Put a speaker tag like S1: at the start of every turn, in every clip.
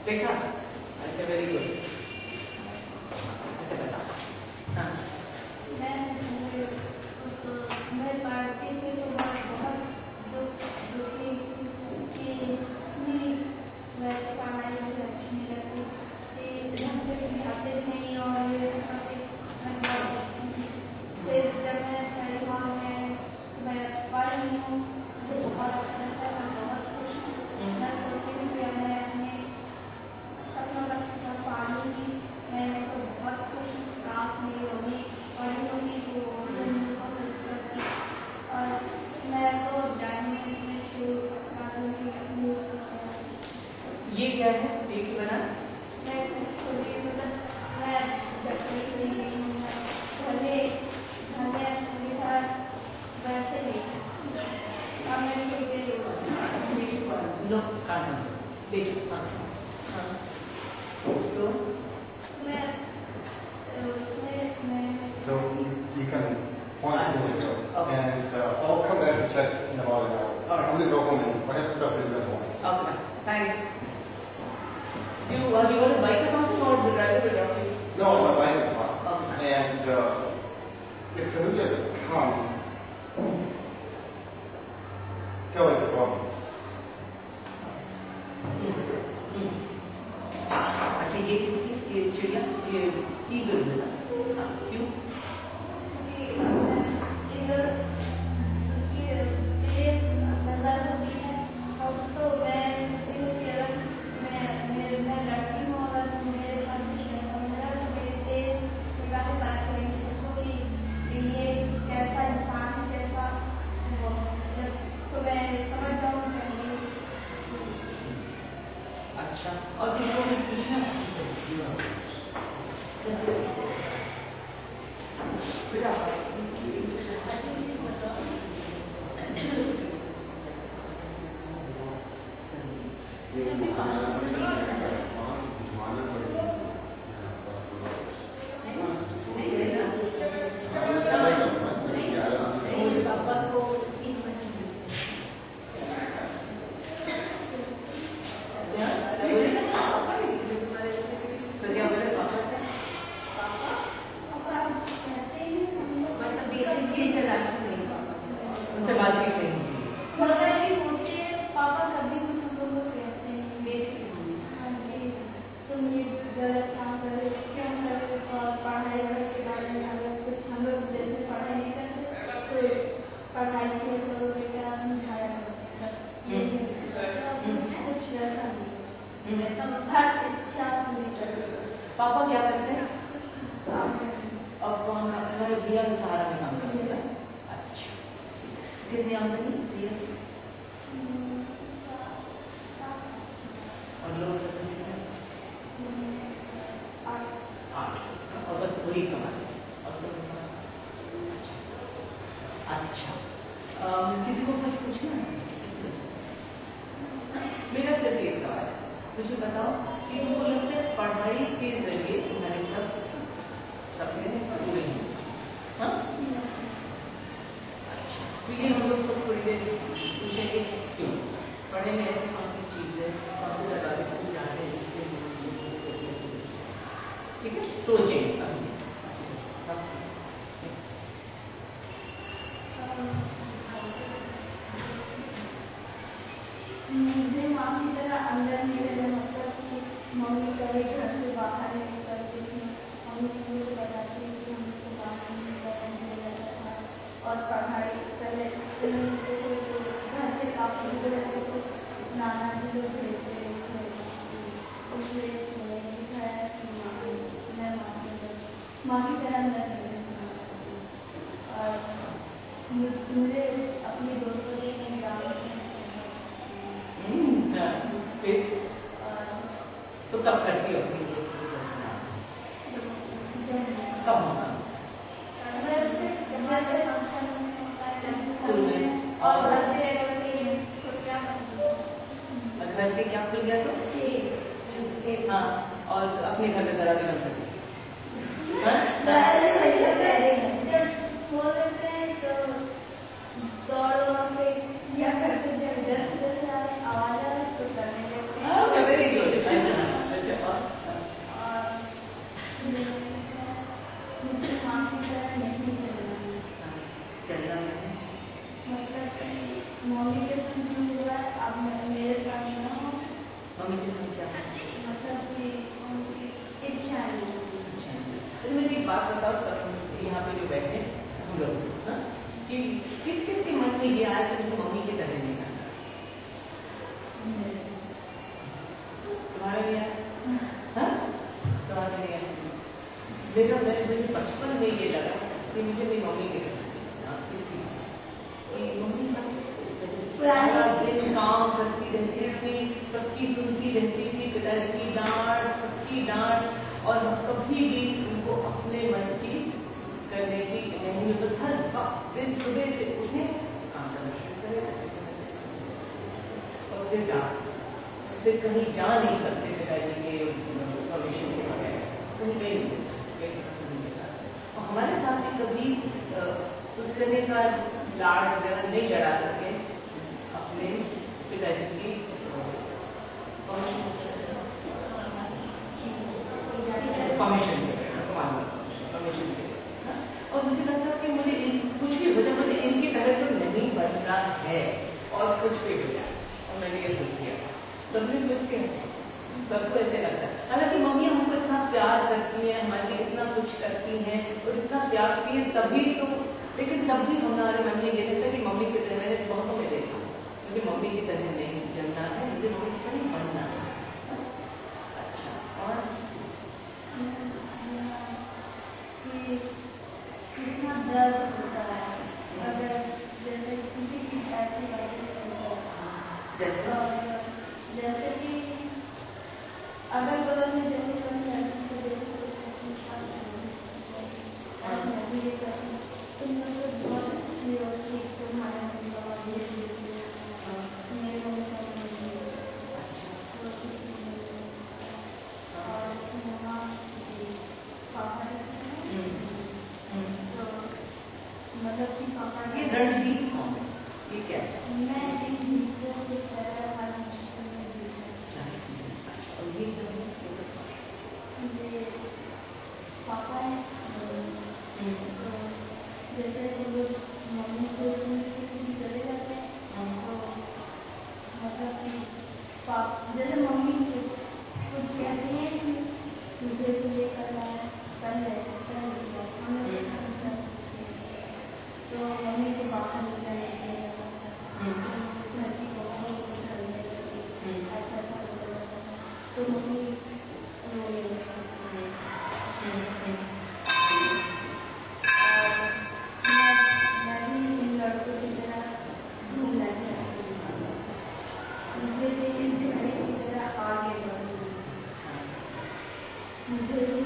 S1: देखा? अच्छा, very good. अच्छा बता। हाँ,
S2: मैं पार्टी से तो बहुत दुखी कि मैं पढ़ाई मुझे अच्छी नहीं लगती कि ढंग से समझाते नहीं और फिर जब मैं स्टडी हॉल में मैं पढ़ रही हूँ मुझे बहुत अच्छा लगता है, मैं बहुत खुश हूँ। मैं सोचती हूँ कि मैं अपने सपनों का पा लूँगी। मैं तो बहुत खुश हूँ। क्लास में होगी पढ़ी होगी तो मुझे बहुत अच्छा लगती है और मैं तो जाने में शुरू कर दूँगी अपनी।
S1: ये क्या है? ये क्यों बना?
S2: मैं छोटी मतलब मैं जब तक नहीं गई हूँ घर में मेरे घर वैसे ही
S1: लोग काटना देखो। हाँ हाँ, तो
S3: So you can point to the window, and I'll come back and check in about an hour.
S1: All right.
S3: I'm going to go home and I have stuff to do at home.
S1: Okay, thanks. You got a bike or something, or the driver will drop you?
S3: No, my bike is fine.
S1: Okay.
S3: And if Saluja comes, tell her to call me.
S1: अच्छा, ये चिड़िया ये eagle है ना? क्यों?
S2: Eagle उसकी तेज नजर होती है और तो मैं सोचती हूँ कि अगर मैं लड़की हूँ अगर मेरे साथ कुछ ऐसा हो जाए तो मेरी तेज निगाहें पता चलेंगी सबको कि ये कैसा इंसान है, कैसा वो तो मैं समझ जाऊँ चाहिए।
S1: अच्छा, और किसी को भी पूछना बेटा बातचीत नहीं होती
S2: मगर भी होती है। पापा कभी कुछ हम लोग को कहते हैं बेसिकली तुम ये गलत काम कर रहे हो, क्यों कर रहे हो, और पढ़ाई वढ़ाई के बारे में अगर कुछ हम लोग जैसे पढ़ाई नहीं करते तो पढ़ाई के तो बेटा समझाया कुछ वैसा नहीं वैसा हर इच्छा नहीं करते।
S1: पापा क्या करते हैं? और कौन तुम्हारे दिया के सहारा में काम करते हैं? अच्छा, कितनी आमदनी दिया और लोग और बस वही कमाते और सब अच्छा। किसी को कुछ पूछना है? मेरा सिर्फ एक सवाल है, मुझे बताओ कि तुमको लगता है पढ़ाई के जरिए तुम्हारे सब सपने पूरे हैं? हाँ, अच्छा, तो ये हम लोग सब थोड़ी देर पूछेंगे क्यों पढ़े में ऐसी कौन सी चीज है सबसे लगा के तुम जाने जिससे ठीक है, सोचेंगे।
S2: मुझे माँ की तरह अंदर मेरे मतलब कि मम्मी कभी घर से बाहर नहीं निकलती थी। मम्मी मुझे बताती थी कि हम उसको बाहर नहीं निकलने जाता था और पढ़ाई पहले स्कूल में तो घर से काफ़ी दूर रहते तो नाना जी लोग भेजते थे इसलिए मैंने दिखाया कि मैं माँ की तरह अंदर नहीं रहती और मुझे अपनी दोस्तों के गाँव
S1: तो कब करती हो अपनी कब होगा? स्कूल में और घर पे क्या खुल गया तो? हाँ, और अपने घर में करा के बंद कर
S2: जब बोलते हैं तो दौड़ो या करते जब जैसे आवाज आ रहा है तो करने लगते हैं।
S1: Very good. मुझे बचपन में ये लगा कि मुझे मेरी मम्मी के मम्मी सारा दिन काम करती रहती थी, सबकी सुनती रहती थी, पिताजी की डांट, सबकी डांट, और कभी भी उनको अपने मन की करने की नहीं, तो हर वक्त दिन सुबह से उठे काम करना शुरू करे और फिर कहीं जा नहीं सकते पिताजी के परमिशन के बगैर, कहीं गई और हमारे साथ भी कभी उस तरह का लाड़ वगैरह नहीं लड़ा सके अपने पिताजी की परमिशन और मुझे लगता है कि मुझे कुछ भी वजह मुझे इनकी तरह तो नहीं बनना है और कुछ भी हो जाए, और मैंने ये सोच किया। सबने सोच के सबको ऐसे लगता है, हालांकि मम्मी हमको इतना प्यार करती हैं, हमारे लिए इतना कुछ करती हैं और इतना त्याग की है तभी तो, लेकिन तब भी हमारे मन में ये रहता है कि मम्मी की तरह, मैंने बहुतों में देखा, मुझे मम्मी की तरह नहीं जमना है, मुझे मम्मी की तरह बनना है। अच्छा, और
S2: कितना दर्द होता है अगर जैसे किसी की ऐसी जैसे कि अगल बगल में जैसे तुम मतलब बहुत अच्छी हो, तुम्हारे मेरे और मम्मा पापा मतलब कि पापा
S1: ये रणजीत कौन है? ये क्या है?
S2: मैं एक मित्र की तरह हर मुश्किल में जीता।
S1: और ये जो है
S2: ये पापा है, जैसे वो लोग मम्मी को चले जाते हैं तो मतलब कि जैसे मम्मी कुछ कहती है कि मुझे तो ये करना है, कर ले तो मम्मी को बाहर ले जाएंगे, घर की बहू को ढलने लगी, ऐसा तो मम्मी मैं भी इन लड़कों की तरह घूमना चाहती हूँ, मुझे भी इन झगड़े की तरह आगे बढ़ूँ, मुझे भी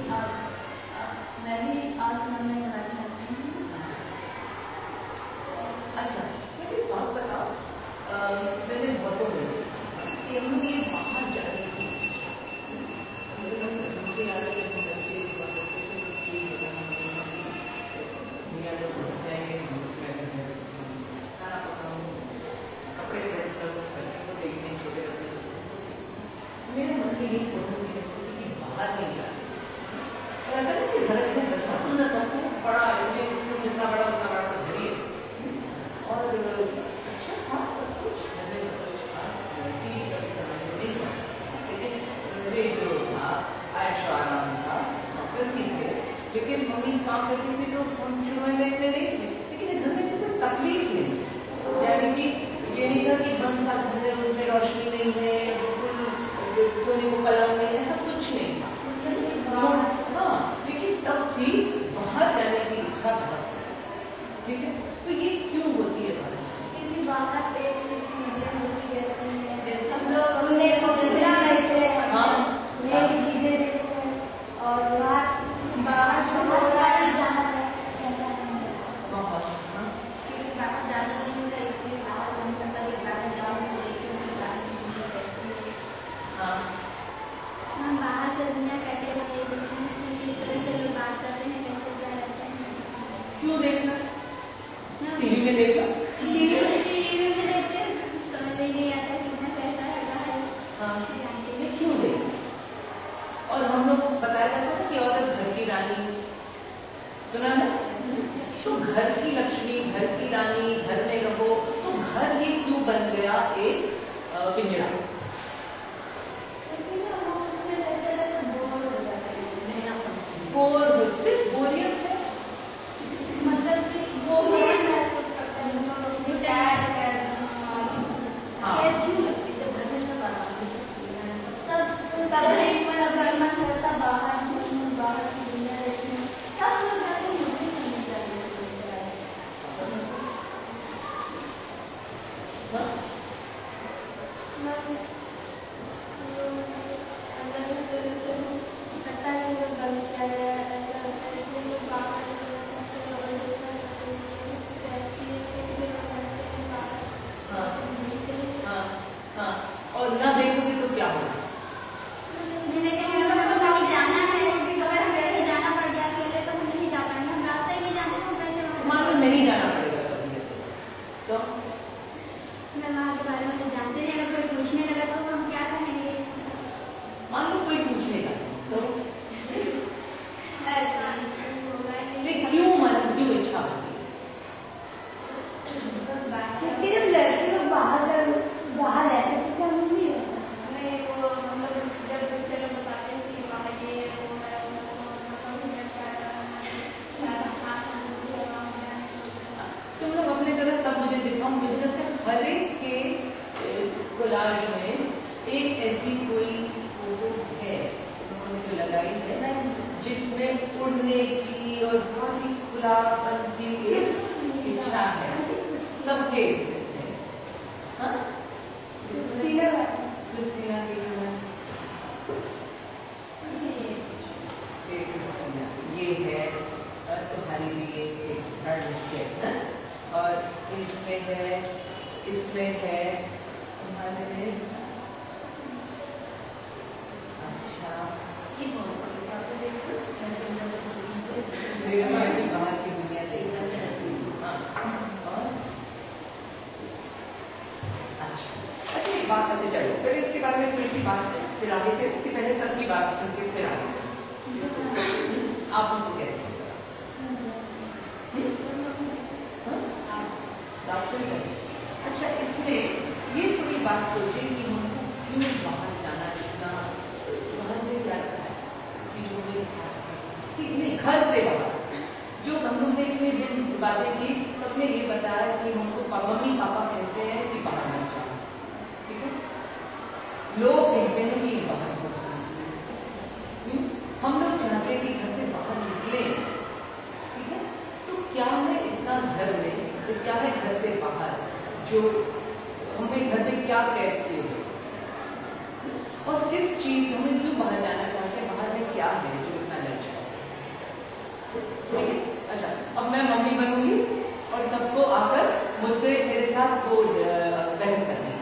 S2: मैं भी आसमान में जाना चाहती हूँ।
S1: अच्छा, मुझे बात बताओ, मैंने बहुतों में कि हम लोग ये बाहर जा रहे हैं, मुझे याद है कि बच्चे खाना पकाऊँ, कपड़े प्रेस करूँ, बच्चों को देखने छोटे बच्चे, मेरे मन की यही कोशिश कि बाहर नहीं जा रहे, और अगर इसके घर से बहुत सुंदर था तो बड़ा इसमें जितना बड़ा उतना बड़ा तो घर ही है, और अच्छा था सब कुछ, मैंने कुछ खास नहीं था, लेकिन मुझे जो था आयशा नाम था, करती थे, लेकिन मम्मी काम करती थी तो हम शुरू में देखते नहीं थे, लेकिन घर में कोई तकलीफ नहीं, यानी कि ये नहीं था कि बंद सा घर है उसमें रोशनी नहीं है, बिल्कुल सोने को पलंग नहीं है, ऐसा कुछ नहीं था। हाँ, लेकिन तब भी बाहर जाने की इच्छा बहुत है, ठीक है, तो ये क्यों होती है बात?
S2: क्योंकि बाहर पे चीजें होती रहती हैं, हम लोग उन्हें पकड़ना रहते हैं, नई चीजें देखते हैं, और बाहर जो बहुत सारी जाना रहता है, क्योंकि बाहर जाना नहीं होता, इसलिए बाहर मन करता है बाहर जाऊँ हम बाहर से दुनिया कैसे लोग बात करते हैं, कैसे क्या रहते हैं।
S1: क्यों देखना? टीवी में देखना,
S2: टीवी में देखते हैं, समझ नहीं आता कितना पैसा लगा है।
S1: ये क्यों देखना? और हम लोग को बताया जाता है कि औरत घर की रानी, सुना है, तो घर की लक्ष्मी, घर की रानी, घर में रहो, तो घर ही क्यों बन गया एक पिंजरा? सिर्फ बोरियत है,
S2: मतलब कि वो महसूस करते हैं तब मन करता बाहर की दुनिया देखने
S1: जिसमें उड़ने की और बहुत ही खुलापन की इच्छा है सबके इसमें। हाँ क्रिस्टीना की ये है तुम्हारे लिए एक थर्ड स्टेप है, और इसमें है तुम्हारे लिए अच्छा ये बाहर की दुनिया देखना चाहती हूँ। अच्छा एक बात अच्छी चलो फिर इसके बारे में थोड़ी सी बात फिर आगे से इसके पहले सबकी बात सुनते फिर आगे आप उनको कैसे अच्छा इसमें ये थोड़ी बात सोचे कि हमको क्यों बाहर जाना इतना बाहर से क्या रखा है कि जो मेरे घर से बाहर जो हम लोग ने इतने दिन बातें की सबने ये बताया कि हमको मम्मी पापा कहते हैं कि बाहर मत जाओ, ठीक है, लोग कहते हैं कि बाहर मत जाओ, हम लोग चाहते हैं कि घर से बाहर निकले, ठीक है, तो क्या है इतना घर में तो क्या है घर से बाहर जो हमें घर में क्या कहते हैं और किस चीज हमें क्यों बाहर जाना चाहते हैं, बाहर में क्या है जो इतना लक्ष्य है, ठीक है। अच्छा अब मैं मम्मी बनूंगी और सबको आकर मुझसे मेरे साथ वो बहस करनी है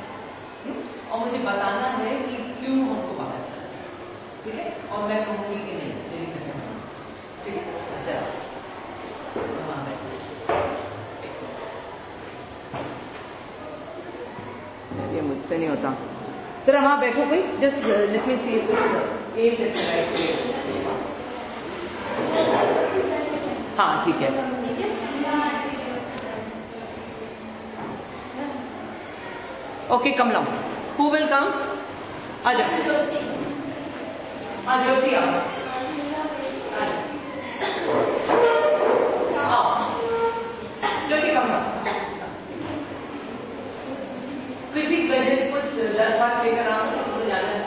S1: और मुझे बताना है कि क्यों हमको बाहर जाना है, ठीक है, और मैं कहूंगी कि नहीं मेरी घर में, ठीक है। अच्छा ये मुझसे नहीं होता, जरा वहां बैठो कोई, just let me see am it right. हाँ ठीक है, ओके कम लाओ, हु विल कम, आ जाओ, हाँ ज्योति आओ, ज्योति कम लाओ, किसी वजह से कुछ दरख्वास्त लेकर आओ तो जाना है।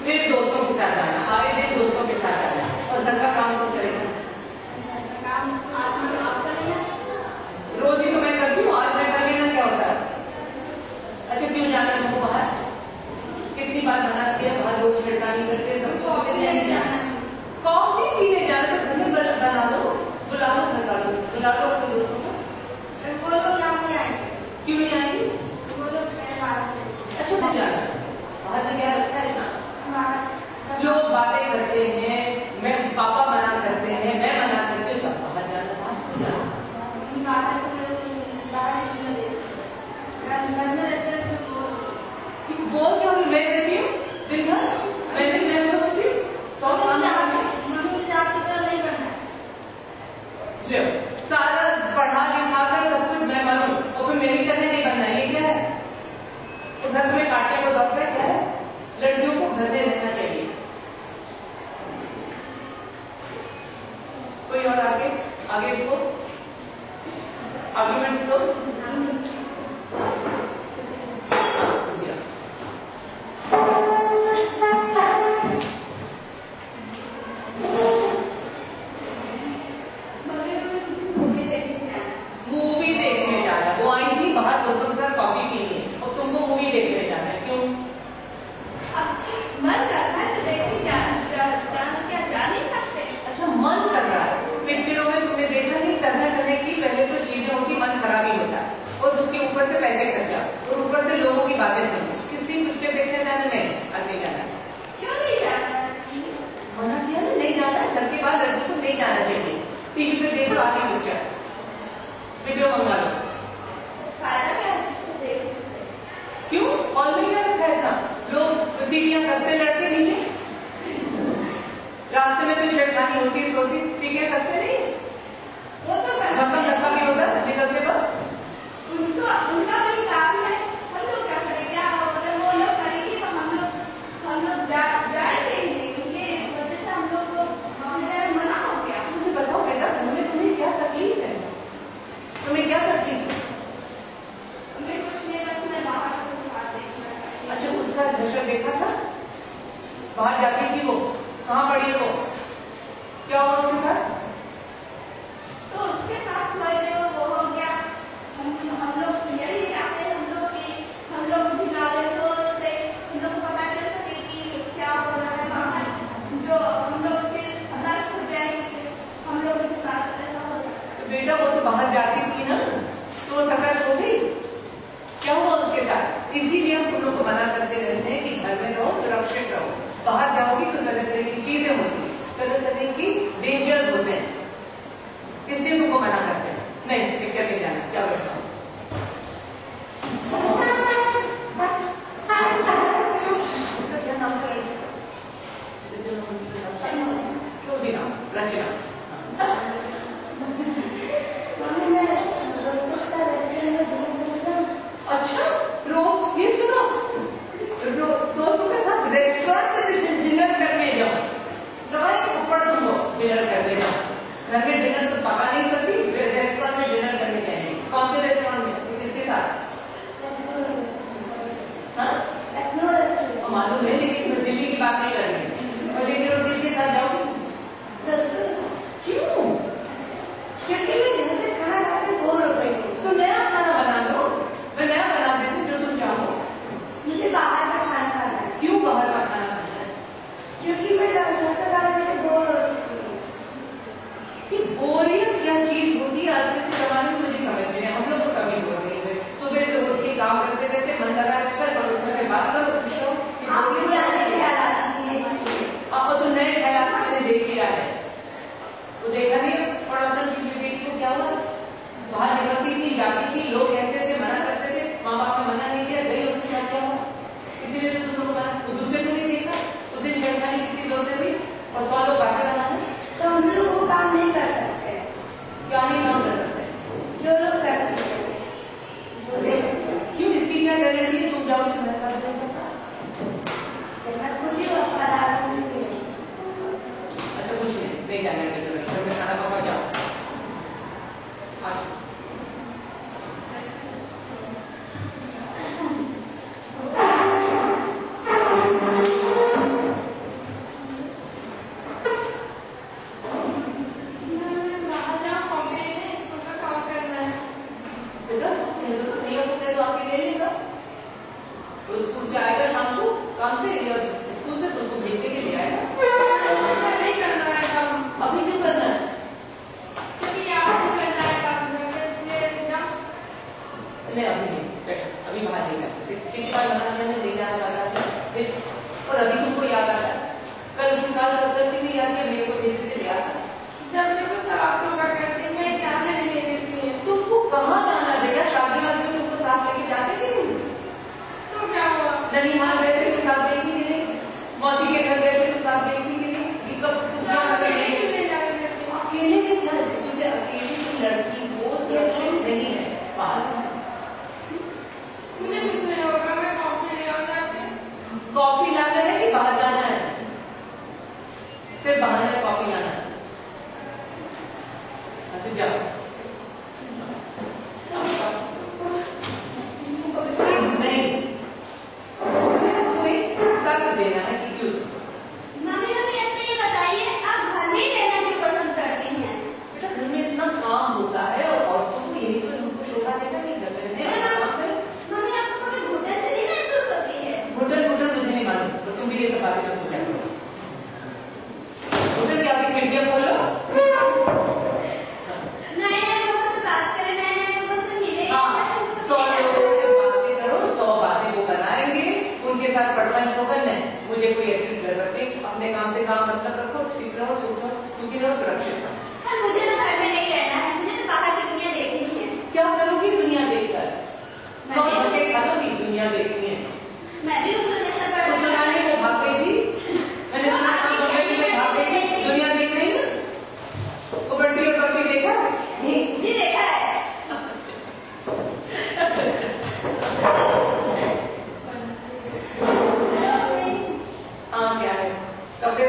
S1: फिर दोस्तों के साथ जाना, आए दिन दोस्तों के साथ जाना, और घर का काम तो करेगा, रोज ही तो मैं करती हूँ, आज मैं कर लेना क्या होता है। अच्छा क्यों जाना हमको बाहर, कितनी बार मना किया, बाहर लोग छिड़कानी करते हैं, कॉफी पीने जाना तो घर में बना दो, बुला दो घर का, बुला दो अपने दोस्तों को, वो लोग यहाँ नहीं आएंगे, क्यों नहीं आएंगे, वो लोग अच्छा नहीं जाना, बाहर से क्या रखा है ना, लोग बातें करते हैं, मैं पापा मना करते हैं, मैं मना करती हूँ, सब बाहर जाना, बाहर घर में रहते हैं बोल क्या मैं रहती हूँ दिन भर, मैं होती हूँ 100 नहीं बनना, सारा पढ़ा लिखा कर सब कुछ मैं बनूं और फिर मेरी तरह नहीं बनना, ये क्या है, तो घर में काटने को डॉक्टर क्या है, लड़कियों को घर में रहना चाहिए। कोई और आगे इसको आर्ग्यूमेंट्स दो, मूवी देखने जाना, वो आई थी बाहर दोस्तों के साथ कॉफी पीने और तुमको मूवी देखने जाना है, क्यों, मन कर रहा है तो देखने क्या जा नहीं सकते, अच्छा मन कर रहा है, पिक्चरों में तुमने देखा नहीं तरह तरह की पहले तो चीजें होती, मन खराब ही होता है और उसके ऊपर से पैसे खर्चा और ऊपर से लोगों की बातें सुनो, किस दिन पिक्चर देखने जाना नहीं, आज नहीं जाना, क्यों नहीं जाना, मना किया ना नहीं जाना, घर के बाद लड़की को नहीं जाना चाहिए, टीवी पे देखो आगे पिक्चर वीडियो मंगा लो, क्यों हॉल में क्या रखा है इतना, लोग सीढ़ियां करते लड़के नीचे, रास्ते में तो छेड़खानी होती सोती सीढ़ियां करते नहीं, वो तो धक्का भी होता है निकलते बस, उनका भी काम है, हम लोग क्या करेंगे, वो लोग करेंगे तो हम लोग जाएंगे, क्योंकि वजह से हम लोग को मना हो गया। मुझे बताओ बेटा तुम्हें क्या तकलीफ है, तुम्हें क्या तकलीफ है, हमें कुछ नहीं, बस मैं बाहर अच्छा उसका दर्शक देखा था? बाहर जाती थी वो, कहाँ पड़ी है वो? क्या हुआ उसके साथ?
S2: तो उसके साथ वो हो गया, हम लोग यही चाहते हैं, हम लोग भी नॉलेजों से हम लोग को पता चल सके कि क्या हो रहा है बाहर, जो हम लोग से अलग हो जाएंगे, हम लोग के साथ ऐसा हो जाए।
S1: तो बेटा वो तो बाहर जाती थी ना, तो वो सकस हो गई। क्या हुआ उसके साथ? इसीलिए हम तुम लोग को मना करते रहते हैं कि घर में रहो, सुरक्षित रहो। बाहर जाओगी तो तरह तरह की चीजें होती, तरह तरह की डेंजर्स होते हैं, इसलिए तुमको मना करते हैं। नहीं, पिक्चर नहीं जाना, क्या बैठा उसका क्या नाम था? क्यों भी नाम? रचना। अच्छा, रोज ये सुनो, दोस्तों के साथ रेस्टोरेंट में डिनर करने जाओ, दवाई ऊपर तुमको डिनर करने जाओ। घर में डिनर तो पका नहीं सकती, रेस्टोरेंट में डिनर करने जाएंगे। कौन से रेस्टोरेंट में? किसके साथ? मालूम है, लेकिन दिल्ली की बात नहीं कर रही। और लेकिन किसके साथ जाओगी? क्यों? क्योंकि मैं घर से खाना खाते बोर हो गई। तो नया खाना बना लो, मैं नया बना देती हूँ जो तुम चाहो।
S2: मुझे बाहर का खाना खाना है।
S1: क्यों बाहर का खाना खाना है?
S2: क्योंकि मैं घर से खाने से बोर हो चुकी हूँ।
S1: कि बोरियत क्या चीज होती है आज के जमाने में मुझे समझ नहीं है। हम लोग तो कभी बोर नहीं हुए, सुबह से उठ के काम करते रहते, मन लगा रहकर और उसमें से बात करो, खुश हो। आपको तो नए ख्याल मैंने देख लिया है, वो देखा नहीं थोड़ा सा की बेटी को क्या हुआ? बाहर निकलती थी, जाती थी, लोग कहते थे, मना करते थे, माँ बाप ने मना नहीं किया, गई उसके साथ क्या हुआ? इसीलिए तो तुम लोग मना, दूसरे को नहीं देखा, उस दिन छेड़खानी किसी दौर से भी और 100 लोग बातें बनाने।
S2: तो हम लोग वो काम नहीं कर सकते।
S1: क्या नहीं काम कर सकते?
S2: जो लोग करते हैं।
S1: क्यों? इसकी क्या गारंटी है तुम जाओगे तुम्हारे साथ नहीं सकता?
S2: मैं खुद ही वफादार हूँ।
S1: अच्छा कुछ नहीं जाने की जरूरत, घर में खाना पका जाओ। और अभी तुमको याद आ रहा है? कल तुम काल करती नहीं याद किया, मेरे को जैसे से याद था।
S2: जब देखो सब आप लोग करते हैं, जाने नहीं देती है।
S1: तुमको कहाँ जाना बेटा? शादी वादी में तुमको साथ लेके जाते नहीं?
S2: तो क्या हुआ?
S1: ननिहाल गए थे तो साथ देखी कि नहीं? मौसी के घर गए थे तो साथ देखी कि नहीं? कि कब अकेले के घर तुझे अकेले की लड़की को सुरक्षित नहीं है बाहर।
S2: मुझे कुछ नहीं होगा, मैं कॉफी ले आऊंगा।
S1: कॉफी लाना है कि बाहर जाना है? सिर्फ बाहर है कॉफी लाना है। अच्छा जाओ। नहीं, कोई तर्क देना है कि क्यों?
S2: मम्मी हमें ऐसे ही बताइए, आप घर में ही रहना क्यों पसंद करती हैं?
S1: बेटा घर में इतना काम होता है और औरतों को यही तो उनको शोभा देना कि घर में रहने।
S2: मम्मी आपको कभी घुटन से नहीं महसूस होती है?
S1: घुटन मुझे नहीं मालूम, तो तुम भी ये सब बातें मत सोचा करो। घुटन क्या? खिड़कियां खोलो,
S2: नए लोगों से बात करें, नए लोगों से मिले।
S1: 100 लोगों से बातें करो, 100 बातें वो बनाएंगे, उनके साथ पढ़ना होगा। नहीं, मुझे कोई ऐसी जरूरत नहीं। अपने काम से काम मतलब रखो, सीख रहो, सुखी रहो, सुरक्षित रहो।
S2: मुझे तो घर में नहीं रहना है, मुझे तो बाहर की दुनिया देखनी है।
S1: क्या करोगी दुनिया देखकर? 100 घंटे खाओगी, दुनिया देखनी है।
S2: मैं भी उस दुनिया से पढ़
S1: सुनाने को भाग गई थी, मैंने भाग गई थी, दुनिया देख रही है। वो बंटी और बंटी देखा?
S2: जी देखा है।
S1: हाँ क्या है? कपड़े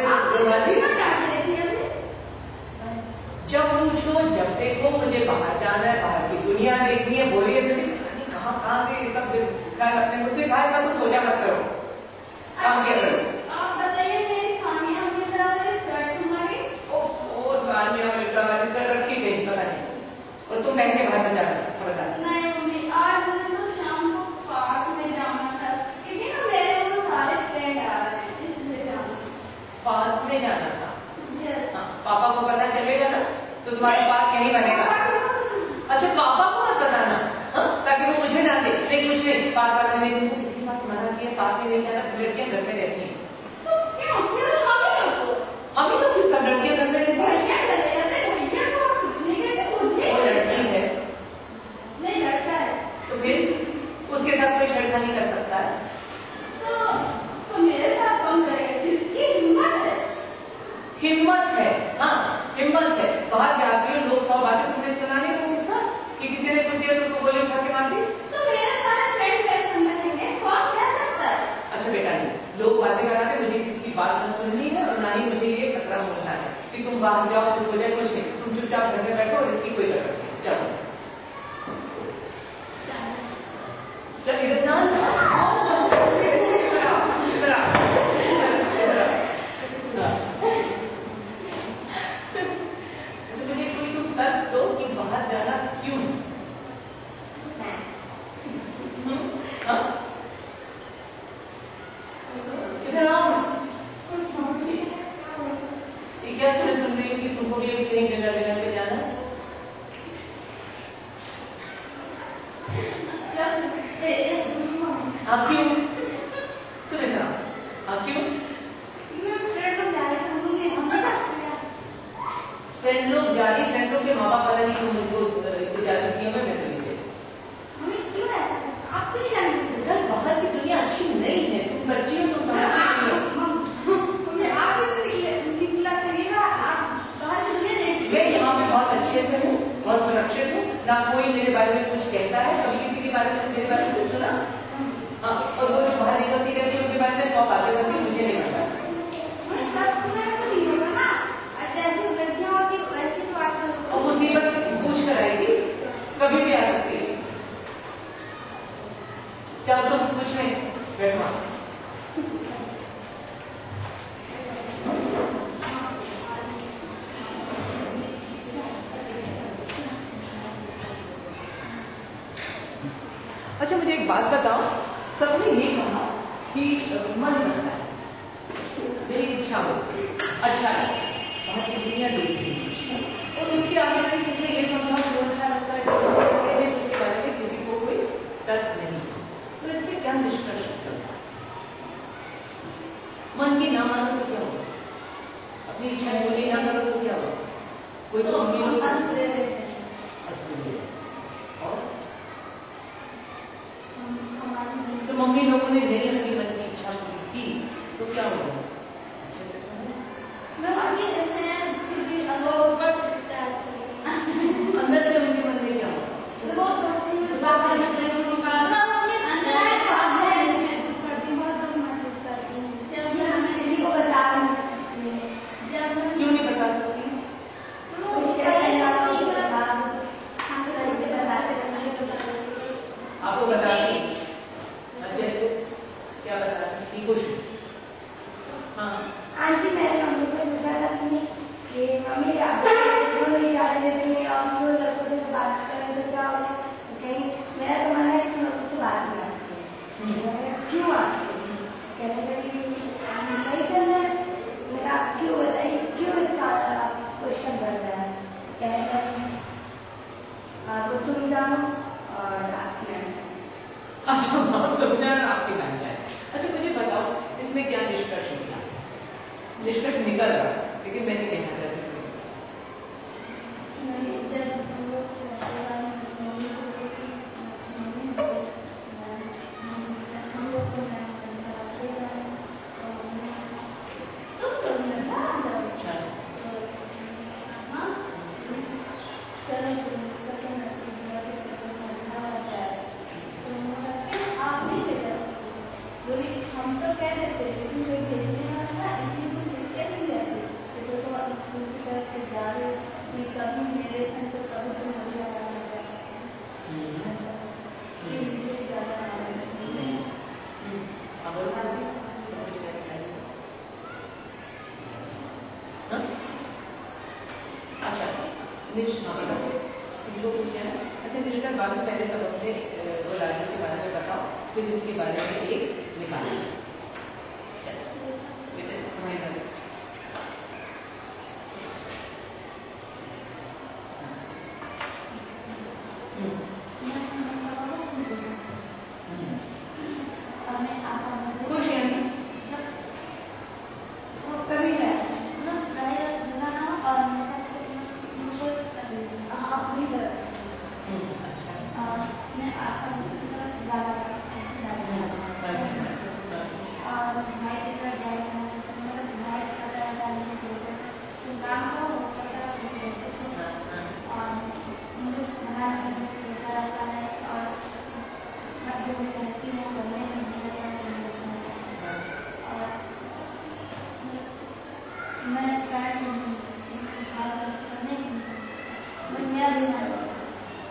S1: जब पूछो जब देखो मुझे बाहर जाना है, बाहर की दुनिया देखनी है, बोलिए कहाँ से ये सब अपने मुझसे खाएगा तो सोचा मत करो। काम क्या करूं?
S2: आप बताइए मेरी सानिया मिर्जा वाली शर्ट तुम्हारी?
S1: ओ सानिया मिर्जा वाली शर्ट रखी गई पता नहीं, और तुम पहन के बाहर में जाना बता।
S2: नहीं मम्मी, आज मुझे तो शाम को पार्क में जाना था, क्योंकि ना मेरे वो सारे फ्रेंड आ रहे हैं, इसलिए जाना।
S1: पार्क में जाना था?
S2: Yes.
S1: हाँ, पापा को पता चलेगा ना तो तुम्हारा पार्क यहीं बनेगा। अच्छा, पापा को मत बताना, हाँ, ताकि वो मुझे डांटे। नहीं कुछ नहीं, पार्क वाले ने तुमको किसी बात मना किया, पार्क में नहीं जाना, लड़कियां घर में रहती हैं।
S2: तो क्यों
S1: अभी तो किस तरह लड़कियां घर में रहती हैं?
S2: भैया चले जाते, भैया को आप कुछ नहीं कहते, मुझे
S1: वो लड़की है
S2: नहीं लड़का है,
S1: तो फिर उसके साथ कोई छेड़खानी कर सकता है?
S2: तो मेरे साथ कौन करेगा? जिसकी हिम्मत है।
S1: हिम्मत है, हाँ हिम्मत है। बाहर जाती हो, लोग 100 बातें तुम्हें सुनाने को कि किसी ने कुछ दिया तुमको गोली उठा के मार दी।
S2: तो मेरे सारे फ्रेंड कैसे समझेंगे? कौन कह सकता है?
S1: अच्छा बेटा नहीं, लोग बातें कराते, मुझे किसी की बात न सुननी है और ना ही मुझे ये खतरा होना है कि तुम बाहर जाओ कुछ हो जाए, कुछ नहीं, तुम चुपचाप घर में बैठो और इसकी कोई जरूरत नहीं। जाओ चल इधर ना मुझे कोई तुम तर्क दो कि बाहर जाना क्यों? हाँ इधर आओ। ये क्या सुन रही हो कि तुमको भी अभी कहीं डिनर पे जाना है? आप क्यों? सुन इधर आओ, आप क्यों? फ्रेंड लोग जा रही, फ्रेंडों के माँ बाप पता नहीं क्यों मुझको इजाजत दी, मैं चली गई। बाहर की दुनिया अच्छी नहीं है, तुम बच्ची हो, तुम बाहर की दुनिया मैं यहाँ पे बहुत अच्छे से हूँ, बहुत सुरक्षित हूँ, ना कोई मेरे बारे में कुछ कहता है, कभी किसी के बारे में मेरे बारे में कुछ सुना? हाँ, और वो जो बाहर निकलती रहती है उनके बारे में 100 बातें करती, मुझे नहीं पता। और मुसीबत पूछ कर आएगी, कभी भी आ सकती है। चल तुम कुछ नहीं, बैठो। अच्छा मुझे एक बात बताओ, सबने ये कहा कि मन करता है, मेरी इच्छा हो, अच्छा है, बाहर की दुनिया देखती है और उसके आगे भी मुझे ये समझा जो अच्छा लगता है उसके बारे में किसी को कोई तर्क नहीं, तो इससे क्या निष्कर्ष निकलता है? मन की ना मानो तो क्या होगा? अपनी इच्छा पूरी ना करो तो क्या होगा? कोई तो तो मम्मी लोगों ने नहीं अपनी मन की इच्छा पूरी की तो क्या होगा? अच्छे से अंदर से उनके मन में क्या क्यों नहीं बता सकती? आपको बता दी जैसे क्या बता सकती कुछ? हाँ
S2: आंटी मैंने मम्मी को पूछा था कि मम्मी और लड़कों से बात करें तो क्या होगा? कहीं मेरा तो मन है कि मैं उससे बात नहीं आती। क्यों आती? कहने लगी नहीं करना है। मेरा क्यों बताइए, क्यों इसका क्वेश्चन बन रहा है? कहने लगी तो तुम जानो और आपकी बहन।
S1: अच्छा तुम जानो आपकी बहन जाए। अच्छा मुझे बताओ इसमें क्या निष्कर्ष निकला? निष्कर्ष निकल रहा लेकिन मैंने कहना चाहती हूँ
S2: हम तो कह देते लेकिन कोई भेजने वाला था, इसलिए कुछ कैसे जाते तो
S1: इंग्लिश नॉलेज इनको कुछ है। अच्छा कृष्णा बाबू पहले सबक से वो राज्यों के बारे में बताओ, फिर इसके बारे में एक निकालो। खुश है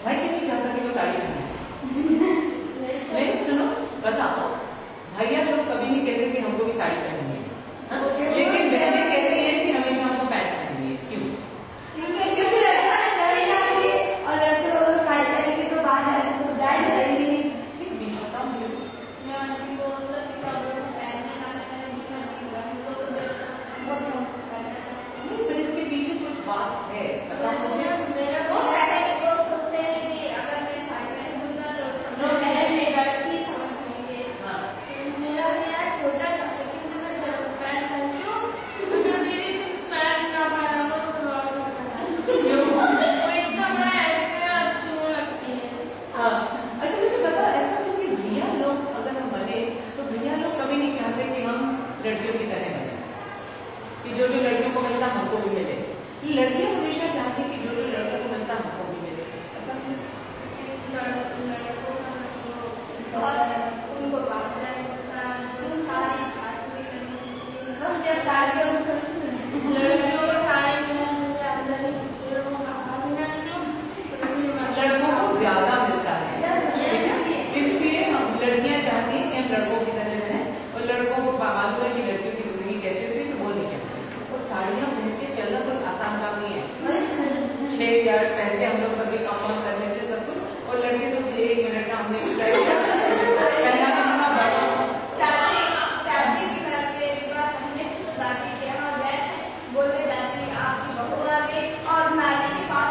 S1: भाई क्यों नहीं चाहता कि वो साड़ी पहने? नहीं सुनो बताओ, भैया लोग कभी नहीं कहते कि हमको भी साड़ी पहननी है, लेकिन बहनें कहती हैं कि हमेशा हमको पैंट पहननी है। क्यों?
S2: क्योंकि लड़का साड़ी पहनेंगे और लड़के लोग साड़ी पहनेंगे तो बाहर जाएंगे तो जाए करेंगे।
S1: फिर इसके पीछे कुछ बात है, बताओ मुझे। अच्छा मुझे बताओ ऐसा क्योंकि भैया लोग अगर हम बने तो भैया लोग कभी नहीं चाहते कि हम लड़कियों की तरह बने, कि जो जो लड़कियों को मिलता हमको भी मिले। लड़कियां हमेशा चाहती कि जो जो लड़कों को मिलता हमको भी मिले। ऐसा
S2: उनको
S1: लड़कों को ज्यादा मिलता है, इसलिए हम लड़कियां चाहती हैं कि हम लड़कों की तरह रहें, और लड़कों को मालूम है कि लड़कियों की जिंदगी कैसी होती है तो वो नहीं चाहते। तो साड़ियां पहन के चलना कोई आसान काम नहीं है। 6 यार्ड पहन के हम लोग कभी काम कर लेते सब कुछ, और लड़के तो 1 मिनट का हमने पहना
S2: बोलने जाती आपकी बहू आ गई और नानी के पास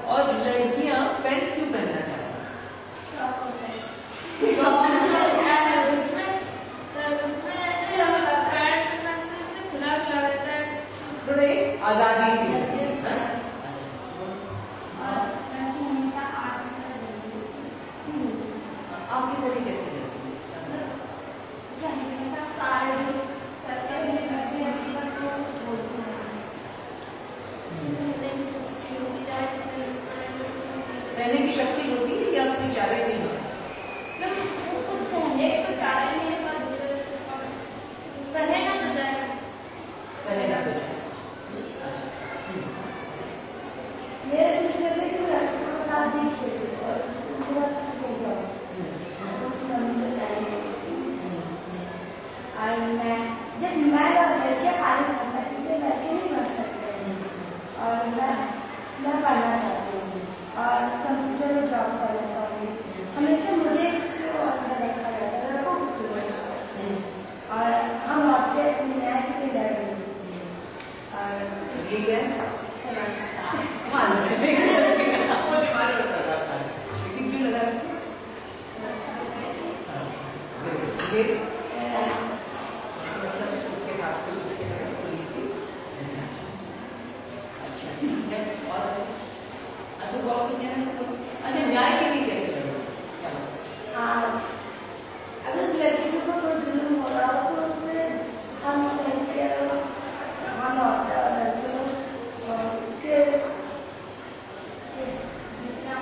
S1: और लड़कियां पैंट क्यों पहनना चाहती थोड़े आजादी थी। आपकी थोड़ी कैसे रहने की शक्ति होती है या कोई चारे नहीं होता?
S2: सहना तो जाए। मेरे दूसरे में क्यों लड़कों को साथ नहीं खेलते और मैं जब मैं लड़के खाली करता इसलिए लड़के नहीं बन सकते और मैं पढ़ना चाहती हूँ और कंप्यूटर में जॉब करना चाहती हूँ। हमेशा मुझे अंदर देखा जाता है लड़कों को और हम आपसे अपनी न्याय के लिए लड़ रहे हैं और
S1: ठीक है लेकिन क्यों लगा उसके हाथ से अच्छा ठीक है। और अच्छा न्याय के लिए कैसे लड़ो?
S2: अगर लड़कियों को कोई जुल्म हो रहा हो तो उससे हम कहेंगे हम और लड़कियों उसके जितना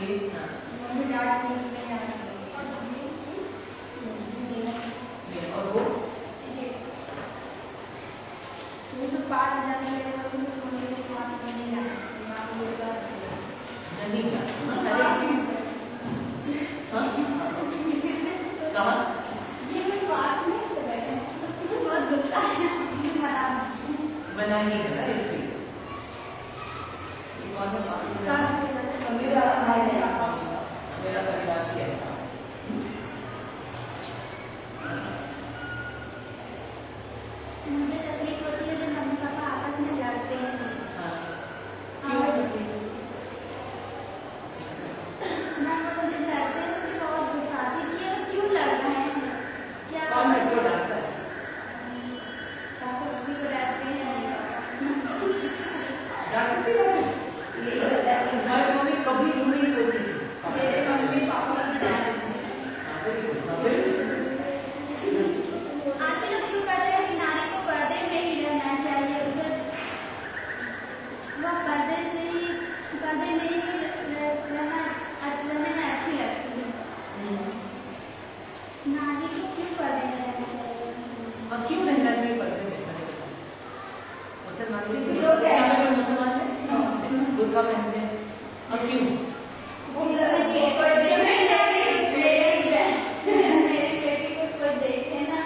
S1: प्लीज।
S2: मम्मी डांटती है नहीं आती
S1: और वो
S2: तो पाठ जाने के लिए तो मम्मी के पास में नहीं जाती
S1: नहीं जाती। कहाँ
S2: ये कोई बात नहीं है, बहुत गुस्सा है
S1: मना नहीं करना इसलिए। कौन सा मेरा परिवार क्या था?
S2: मुझे तकलीफ होती है जब मम्मी पापा आपस में लड़ते हैं।
S1: क्यों तकलीफ?
S2: मैं मुझे लड़ते हैं तो बहुत गुस्सा आती है कि क्यों लड़ रहे हैं, क्या
S1: कौन किसको डांटता है?
S2: पापा सभी को डांटते हैं।
S1: डांटती है हमारी मम्मी कभी नहीं सोती थी।
S2: मेरे मम्मी पापा को डांटते हैं। आज भी लोग क्यों कहते हैं कि नारी को पर्दे में ही रहना चाहिए, उसे वह पर्दे में ही रहने में अच्छी लगती है। नारी को क्यों पर्दे में रहना चाहिए?
S1: क्यों रहना चाहिए पर्दे में? मुसलमान मुसलमान है बुर्का पहनते हैं। अब क्यों?
S2: मेरी बेटी को कोई देखे ना,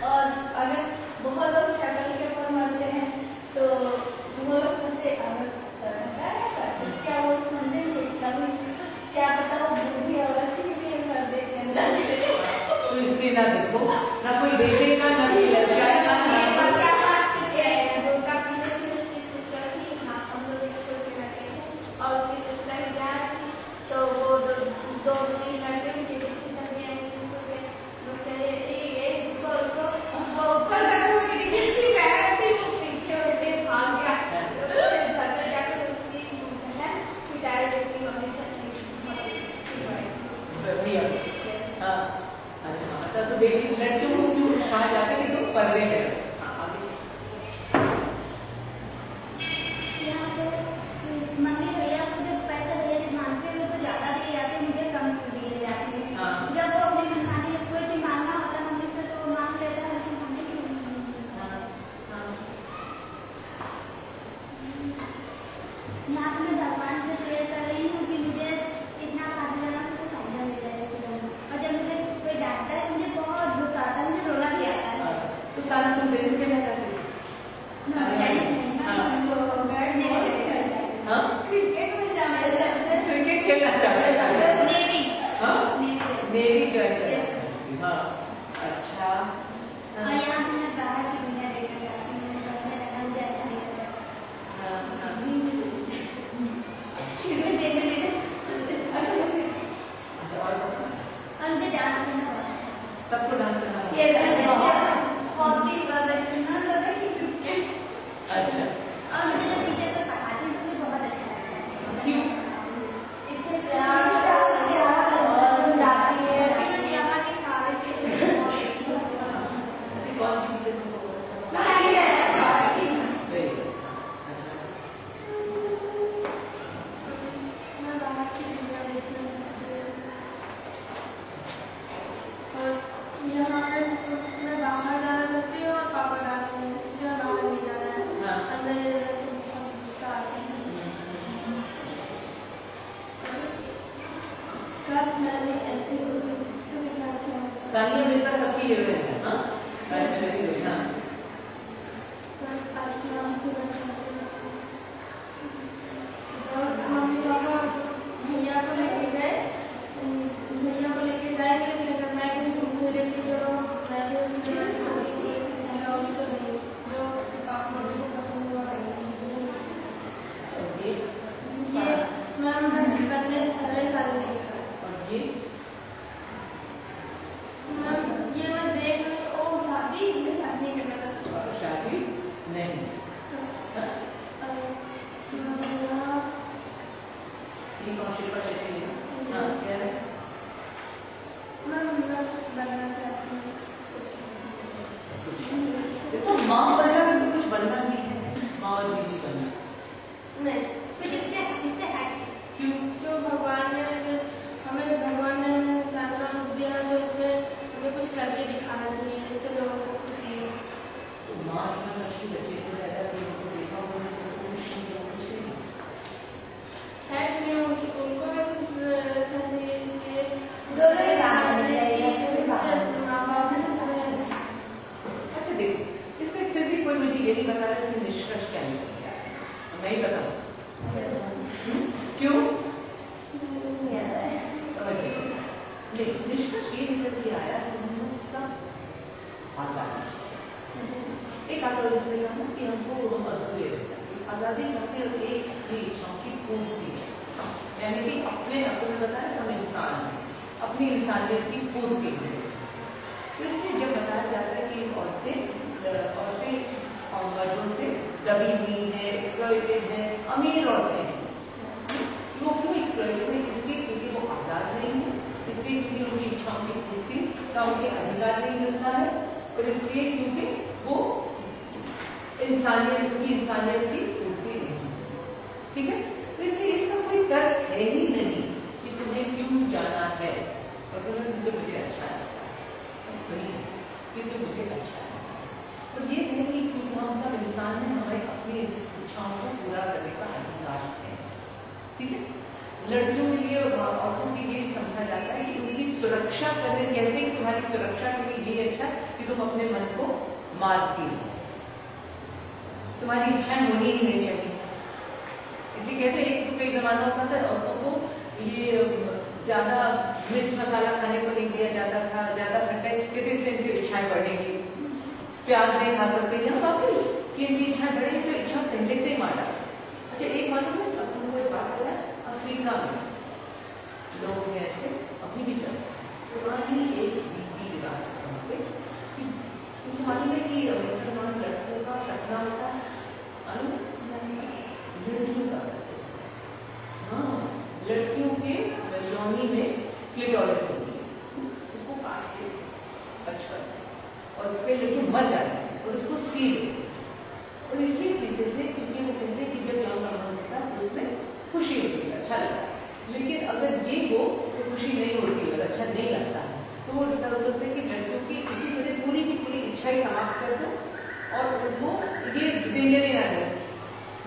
S2: और अगर बहुत लोग शक्ल के ऊपर मरते हैं तो वो लोग सोचते क्या वो समझेंगे क्या पता वो बुरी औरत ही भी कर देते हैं।
S1: तो इसलिए ना देखो ना कोई देखेगा ना कोई लड़काएगा ना
S2: और उसकी सिस्टर क्या तो वो दो तीन लड़के उनके पीछे चल गए वो ऊपर पीछे भाग गया पिटाई देती मम्मी
S1: हाँ अच्छा तो बेटी लड़कियों को क्यों कहा जाता है कि तुम पर्दे में
S2: मम्मी भैया मुझे पैसे भैया मांगते हुए तो ज्यादा दिए जाते, मुझे कम दिए जाते हैं। जब वो अपनी मनमानी कोई चीज मांगना होता है मम्मी से तो वो मांग लेता है, लेकिन मम्मी की यहाँ पे मैं भगवान से प्रेयर कर रही हूँ कि मुझे इतना खाना लेना मुझे फायदा मिल जाए। और जब मुझे कोई डांटता है मुझे बहुत गुस्सा आता है, मुझे रोना भी आता है।
S1: तो साथ तुम बेटी के क्या करते क्रिकेट खेलना चाहते हैं नेवी ज्वाइन करना। हाँ अच्छा
S2: यहाँ पे मैं बाहर की दुनिया देखना चाहती हूँ, मुझे अच्छा नहीं लगता। और मुझे डांस करना बहुत अच्छा है।
S1: सबको डांस करना अच्छा।
S2: और मुझे जब टीचर को पढ़ाती है तो मुझे बहुत अच्छा लगता है।
S1: क्यों?
S2: इससे प्यार जाती है यहाँ के सारे
S1: कौन सी चीजें तुमको बहुत अच्छा लगता है?
S2: मैं बाहर की दुनिया देखना चाहती हूँ और यहाँ पे मैं बाहर जाना चाहती हूँ और पापा डालते हैं मुझे बाहर नहीं जाना है। अंदर ही रहना चाहिए, बहुत गुस्सा आते हैं। कब मैंने ऐसी सुविधा
S1: सानिया मिर्जा सबकी हीरोइन है। हाँ
S2: मम्मी पापा भैया को लेके गए, जाएंगे लेकिन मैं मुझे लेके चलो, मैं जो होगी तो नहीं, जो मम्मी को पसंद हुआ ये मैम मैं पहले साल मैम ये मैं देख रही हूँ शादी नहीं करना चाहती।
S1: शादी नहीं ये कौन सी बात है? हाँ क्या है?
S2: मैं नर्स बनना चाहती हूँ।
S1: देखो माँ बनना भी तो कुछ बनना नहीं है, माँ और बीवी बनना
S2: नहीं कुछ इससे हट।
S1: क्यों?
S2: जो भगवान ने
S1: क्यों? निष्कर्ष ये निकल के आया कि हम लोग सब आजादी, एक आजादी इसलिए कहा कि हमको हम अधूरे आजादी चाहते हैं, एक भी इच्छाओं की पूर्ति, यानी कि अपने आपने बताया हम इंसान हैं, अपनी इंसानियत की पूर्ति है। तो इसलिए जब बताया जाता है कि औरतें मर्दों से दबी हुई है, एक्सप्लॉइटेड है, अमीर औरतें हैं, वो क्यों एक्सप्लॉइटेड है? इसलिए क्योंकि वो आजाद नहीं है, इसलिए क्योंकि उनकी इच्छाओं की पूर्ति का उनके अधिकार नहीं मिलता है, और इसलिए क्योंकि वो इंसानियत की पूर्ति नहीं है। ठीक है, तो इसलिए इसका कोई तर्क है ही नहीं कि तुम्हें क्यों जाना है, और तुम्हें तो मुझे अच्छा है, क्योंकि मुझे अच्छा है। तो ये नहीं क्योंकि हम सब इंसान हैं, हमें अपनी इच्छाओं को पूरा करने का अधिकार है। ठीक है, लड़कियों के लिए, औरतों के लिए समझा जाता है कि उनकी सुरक्षा करने, कहते हैं तुम्हारी सुरक्षा के लिए ये अच्छा कि तुम अपने मन को मारती हो, तुम्हारी इच्छाएं होनी ही नहीं चाहिए। इसलिए कहते हैं, तो कई जमाना होता था औरतों को ये ज्यादा मिर्च मसाला खाने को नहीं दिया जाता था, ज्यादा खट्टा, कहते इससे इनकी इच्छाएं बढ़ेंगी, प्याज नहीं खा सकते, यहाँ वाकई कि इनकी इच्छाएं बढ़ेंगी, तो इच्छा पहले से ही मारा। अच्छा, एक मालूम है तुमको एक बात बताया, अफ्रीका में लोग हैं ऐसे अभी भी चलते हैं, पुरानी एक रीति रिवाज पे तुमको मालूम है कि मुसलमान लड़कों का सपना होता है, लड़कियों का, हाँ, लड़कियों के योनि में क्लिटोरिस होती है, उसको काटते बचपन, और फिर लड़के मर जाते हैं और उसको सी देते, और इसलिए कहते थे क्योंकि वो कहते कि जब यौन संबंध होता है तो उसमें खुशी होती है, अच्छा लगता है, लेकिन अगर ये हो तो खुशी नहीं होती और अच्छा नहीं लगता है, तो वो रिसर्च होते हैं कि लड़कियों की इसी तरह पूरी की पूरी इच्छा ही समाप्त कर दो, और उनको ये देंगे नहीं आ जाए,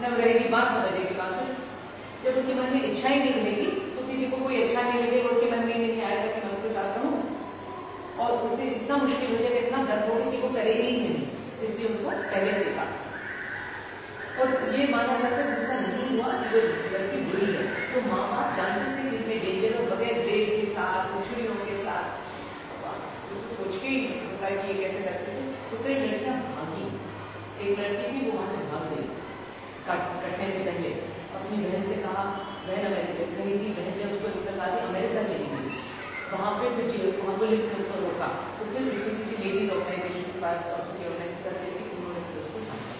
S1: न रहेगी बात न बजेगी बात। जब उनके मन में इच्छा ही नहीं रहेगी तो किसी को कोई अच्छा नहीं लगेगा, उसके मन में नहीं आएगा कि मैं उसके साथ रहूं, और उसे इतना मुश्किल हो जाएगा, इतना दर्द होगा कि वो करेगी ही नहीं, इसलिए उनको पहले से कहा। और ये माना जाता है जिसका नहीं हुआ जो लड़की बुरी है, तो माँ बाप जानते थे कि इसमें डेंजर हो, बगैर ब्लेड के साथ, छुरियों के साथ, सोच के ही होता है कि ये कैसे करते थे। तो कई लड़कियां भागी, एक लड़की थी वो वहां से भाग गई कटने से पहले, अपनी बहन से कहा, बहन अमेरिका गई थी, बहन ने उसको निकलवा दी, अमेरिका चली गई, वहां पे फिर वहां पुलिस ने उसको रोका, तो फिर उसको किसी लेडीज ऑर्गेनाइजेशन के पास ऑर्गेनाइज करते थे, उन्होंने फिर उसको सामने,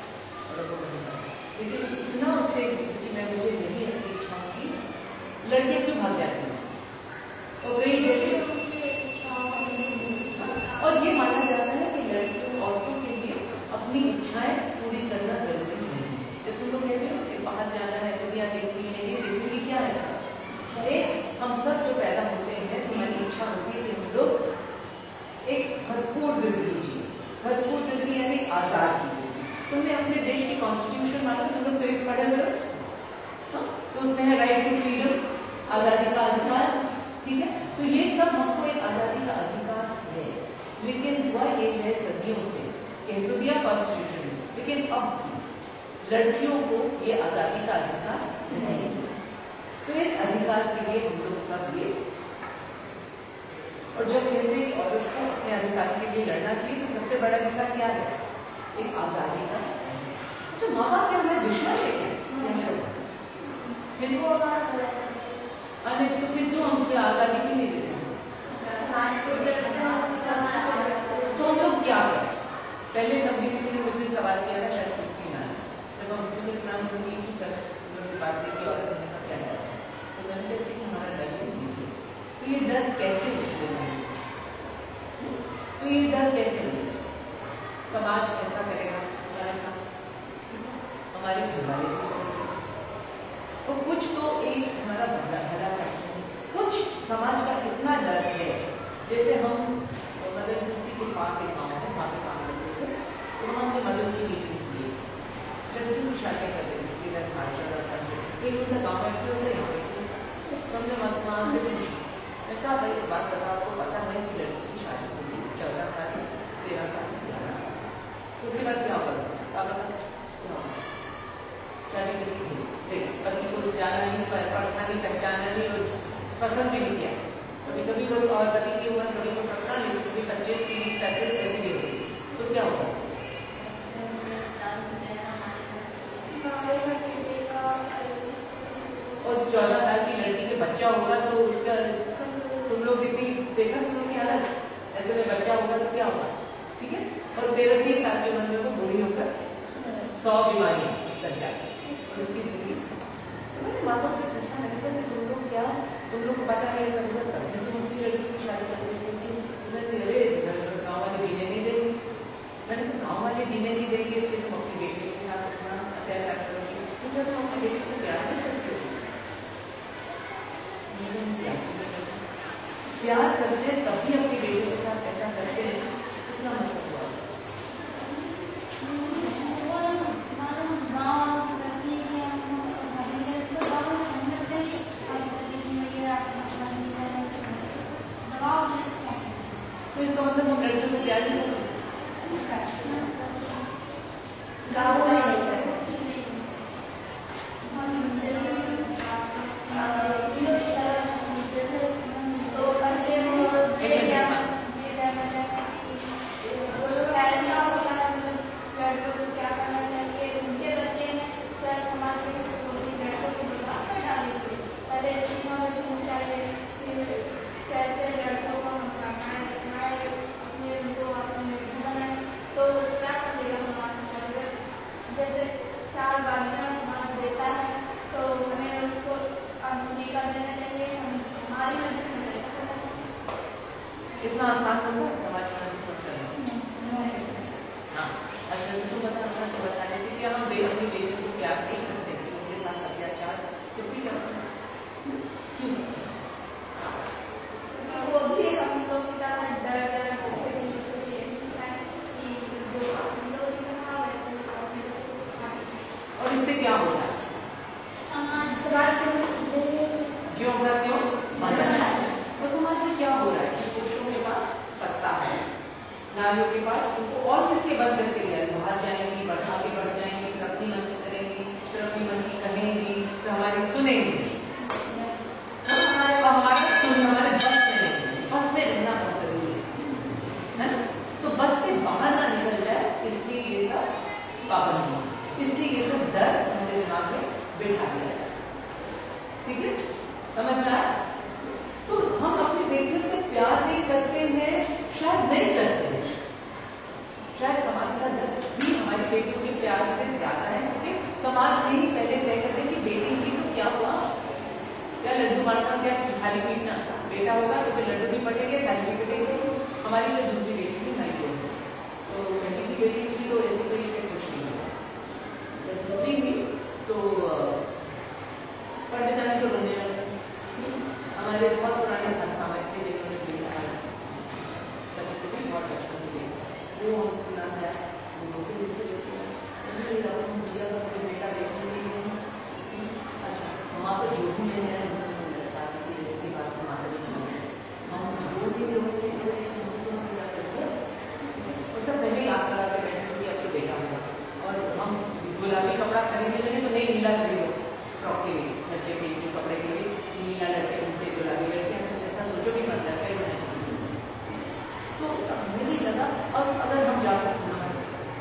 S1: लेकिन इतना उससे कि मैं मुझे नहीं अपनी इच्छाओं की, लड़कियां क्यों भाग जाती हैं, और कई जैसे, और ये माना जाता है कि लड़कियों औरतों के लिए अपनी इच्छाएं पूरी करना जरूरी नहीं है। जब तुम लोग कहते हो कि बाहर जाना है, दुनिया देखनी है, ये देखने की क्या है, हम सब जो पैदा होते हैं तुम्हारी इच्छा होती है कि हम लोग एक भरपूर जिंदगी जिए, भरपूर जिंदगी यानी आजाद जिंदगी। तुमने अपने देश की कॉन्स्टिट्यूशन माना, तुम लोग सिविक्स पढ़े हुए, तो उसमें है राइट टू फ्रीडम, आजादी का अधिकार, ठीक है, तो ये सब हमको एक आजादी का अधिकार है, लेकिन हुआ ये है सदियों से कह तो दिया कॉन्स्टिट्यूशन में, लेकिन अब लड़कियों को ये आजादी का अधिकार नहीं है। तो इस अधिकार के लिए हम लोग सब ये, और जब कहते हैं कि औरत को अपने अधिकार के लिए लड़ना चाहिए, तो सबसे बड़ा अधिकार क्या है, एक आजादी का। अच्छा, माँ बाप क्या हमारे दुश्मन है क्या, अरे तो फिर जो हमसे आजादी भी नहीं देते, तो हम लोग क्या करें। पहले कभी किसी ने मुझसे सवाल किया था, शायद क्रिस्टीना, जब हम मुझे नाम की बात की औरत होने का क्या डर है, तो मैंने कहती कि हमारा डर ये लीजिए, तो ये डर कैसे उठेगा, तो ये डर कैसे उठेगा, समाज ऐसा करेगा हमारे साथ, हमारे घरवाले भी करेंगे, तो कुछ तो एक हमारा भला चाहते हैं, कुछ समाज का इतना डर है। जैसे हम मदर किसी के पास एक गाँव है, वहाँ पे काम करते थे, तो वहाँ हमने मदर की मीटिंग की, लड़की की शादी कर देती थी, 10 साल 14 साल से, एक उनका गाँव में फिर उन्हें यहाँ पे हमने वहाँ से पूछी, मैं कहा भाई एक बात बता, आपको पता है कि लड़की की शादी होगी 14 साल 13 साल 11 साल, उसके बाद क्या होगा, शादी करके पति परखानी पहचाना नहीं और पसंद भी नहीं किया। कभी कभी तो और पति की उम्र कभी तो 17 नहीं, कभी 25, 30, 35 ऐसी भी होती, तो क्या होगा? और 14 साल की लड़की के बच्चा होगा तो उसका तुम लोग कितनी देखा तुम लोग की हालत, ऐसे में बच्चा होगा तो क्या होगा? ठीक है। और 13 साल की उम्र में तो बूढ़ी होकर 100 बीमारियां लग जाती है और उसकी जिंदगी। तो मैंने माता से पूछा, मैंने कहा तुम लोग क्या, तुम लोग को पता है जरूरत करने से मुझे लड़की की शादी करनी चाहिए, गाँव वाले जीने नहीं देंगे। मैंने तो गाँव वाले जीने नहीं देंगे इसलिए तुम अपनी बेटी के साथ इतना अत्याचार करोगे, तुम जब अपनी बेटी को प्यार नहीं करते हो। प्यार करते तभी अपनी बेटी के साथ ऐसा करते हैं, कितना मतलब हुआ। तो इसका मतलब हम लड़कियों से प्यार नहीं करते। इतना आसान होगा समाज में हाँ। अच्छा तो बता देते कि हम अपनी बेटी को प्यार नहीं करते, उनके साथ अत्याचार तो भी करते हैं, क्यों
S2: वो भी हम लोग की तरह डर
S1: और इससे क्या होता है? क्यों और समाज में क्या हो रहा है कि पुरुषों के पास सत्ता है, नारियों के पास, उनको और किसके बंद करके लिया, बाहर जाएंगी, आगे बढ़ जाएंगी, फिर अपनी मन से करेंगी, फिर अपनी मन की कहेंगी, फिर हमारी सुनेंगी, हमारे बस में रहना बहुत जरूरी है। तो बस से बाहर ना निकल जाए इसलिए ये सब पाबंदी, इसलिए ये सब डर हमारे दिमाग में बैठा दिया जाए। ठीक है, समझ में आया? तो हम अपनी बेटियों से प्यार नहीं करते हैं, शायद नहीं करते हैं, शायद समाज का डर भी हमारी बेटियों के प्यार से ज्यादा है, क्योंकि समाज में ही पहले तय करते हैं कि बेटी की तो क्या हुआ, क्या लड्डू बांटना, क्या थाली पीटना, बेटा होगा तो फिर लड्डू भी बटेंगे, थाली भी बटेंगे, हमारी तो दूसरी बेटी भी नहीं होगी। तो पहली की बेटी की तो ऐसी कोई खुश नहीं होगा, जब दूसरी हुई तो पढ़ने जाने को रोने लगा। हमारे बहुत पुराने समाज के जिन्होंने देखा है, सभी को भी बहुत बचपन से देखा, वो हमको याद है, वो रोते बेटा देखेंगे। अच्छा, वहाँ पर जो भी नहीं है जैसी बात हमारे बीच में हम जो भी रोते उसका पहले ही आस लगा के बैठे कि अब तो बेटा होगा, और हम गुलाबी कपड़ा खरीदने लगे तो नहीं नीला खरीदो फ्रॉक के लिए, बच्चे के लिए कपड़े के लिए नीला लड़के उनसे गुलाबी लड़के, ऐसा सोचो भी मत लगता है। तो मुझे लगा और अगर हम जा सकते हैं,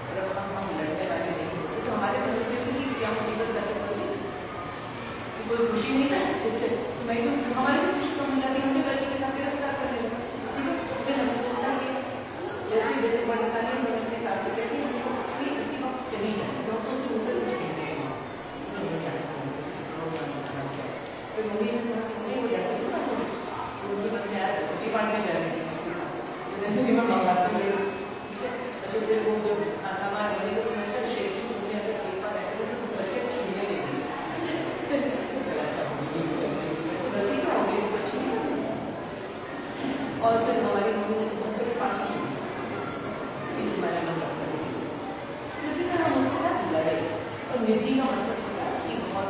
S1: अगर हम लड़ने वाले नहीं होते तो हमारे मन में भी क्या मुसीबत करके पड़ती, कोई खुशी नहीं है इससे, मैं तो हमारी खुशी कम मिला कि हमने बच्चे के साथ गिरफ्तार कर लेगा। फिर हमको होता है जैसे जैसे बड़े सारे के साथ बैठे इसी वक्त चली जाए डॉक्टर से ऊपर कुछ कहते हैं, फिर मम्मी हो जाती है ना, उनके मन में आया रोटी बांटने जा रही है, जैसे कि मैं मंगाती हूँ, ठीक है। अच्छा फिर वो जो सामान होने को समझता है शेष में अगर एक बार ऐसे तो बच्चे को छूने नहीं दिए, गलती क्या होगी, वो अच्छी नहीं होगी। और फिर हमारी मम्मी ने बहुत सारे पानी हमारे मन रखते हैं, इसी तरह हम उसके साथ लड़े। और निधि का मतलब होता है कि बहुत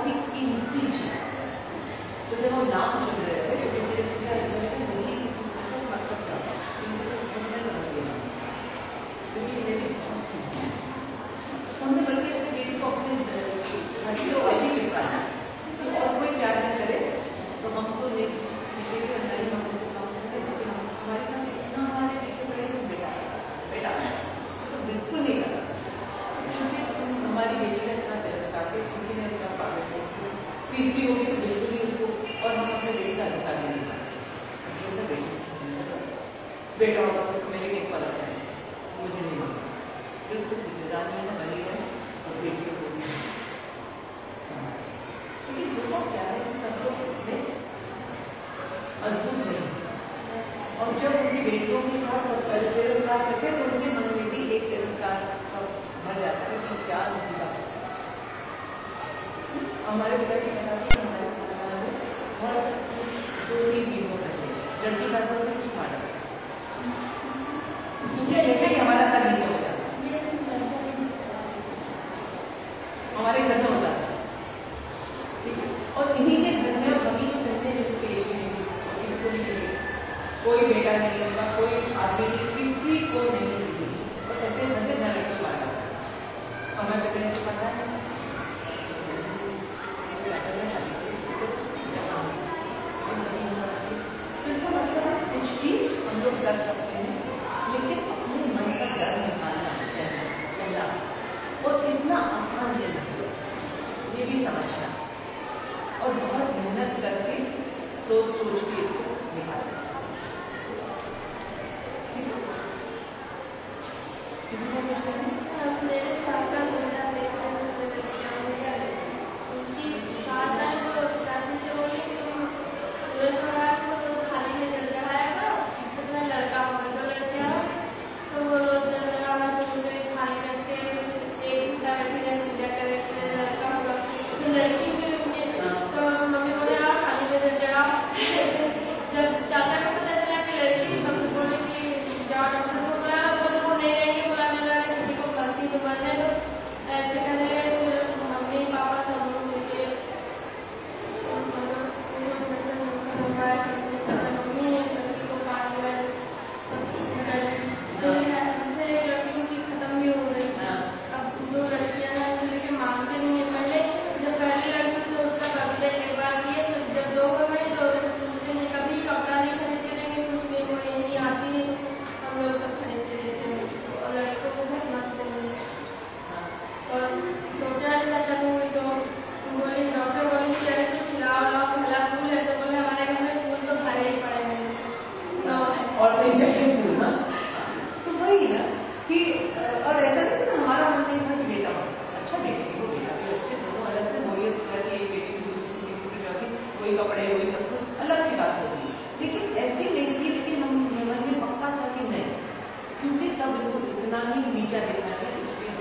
S1: ही कीमती चीज। तो जब हम नाम चुन रहे थे मतलब क्या था, क्योंकि हमने बल्कि अपनी बेटी को अपने तीसरी होगी तो बिल्कुल ही उसको, और हम अपने बेटे का अधिकार नहीं पाते। बेटा होगा तो उसको मेरे एक वाला है, मुझे नहीं मांगा, बिल्कुल जिम्मेदारी है बनी है और बेटियों को भी। लेकिन होता क्या है कि सब लोग इसमें मजबूत नहीं, और जब उनकी बेटियों के साथ तिरस्कार करते हैं तो उनके मन में भी एक तिरस्कार भर जाता है कि क्या जीवा। हमारे पिताजी बताते हैं हमारे परिवार में बहुत 2-3 चीजों करते हैं, लड़की का तो कुछ मारा मुझे जैसे कि हमारा सर नीचे हो जाता है, हमारे घर में होता है, और इन्हीं के घर में हम ही तो कहते हैं जिसको पेश नहीं इसको नहीं मिली, कोई बेटा नहीं होगा, कोई आदमी नहीं, किसी को नहीं मिली, और ऐसे घर में घर को मारा हमें कहते हैं पता है इसका मतलब है कुछ भी हम लोग कर सकते हैं, लेकिन अपने मन का डर निकालना पहला और इतना आसान नहीं, ये भी समझना और बहुत मेहनत करके सोच के इसको निकालना।
S2: मेरे साथ उनकी बात है तो दादी से बोली कि तुम सूरज भगवान को रोज थाली में जल चढ़ाया करो, तो तुम्हें लड़का होगा, तो लड़के आओ तो वो रोज जल चढ़ाना शुरू करे, थाली रख के एक घंटा बैठे पूजा करे, फिर लड़का होगा, फिर लड़की हुई उनके, तो मम्मी बोले आप थाली में जल चढ़ाओ। जब चाचा को पता चला कि लड़की, हम बोले कि जाओ डॉक्टर को बुला लो, बोले वो नहीं रहेंगे, बुलाने लगे किसी को गलती तो मरने दो, ऐसे कहने लगे। फिर मम्मी पापा सब लोग मिलके मम्मी लड़की को पानी में लड़कियों की खत्म भी हो गई। अब 2 लड़कियां हैं लेकिन मानते नहीं है। पहले जब पहली लड़की तो उसका बर्थडे एक बार किए, तो जब 2 हो गई तो उसके लिए कभी कपड़ा नहीं खरीद के देंगे, तो उसमें वो नहीं आती है तो हम लोग सब खरीद के देते हैं, और लड़कों को बहुत मानते हैं। और छोटे वाले चाचा को हुई तो बोली, डॉक्टर बोली कि अरे कुछ खिलाओ लाओ, पहला फूल है, तो बोले हमारे घर में फूल तो भरे ही पड़े हैं
S1: और नहीं चाहिए फूल ना, तो वही ना कि और ऐसा नहीं कि हमारा मन नहीं था कि बेटा अच्छा बेटी वो बेटा भी अच्छे, दोनों अलग से बोलिए एक बेटी की दूसरी जाती, वही कपड़े वही सब कुछ अलग की बात होती है, लेकिन ऐसी नहीं थी। लेकिन हम मन में पक्का था कि नहीं, क्योंकि सब लोग इतना ही नीचा देखा है इसलिए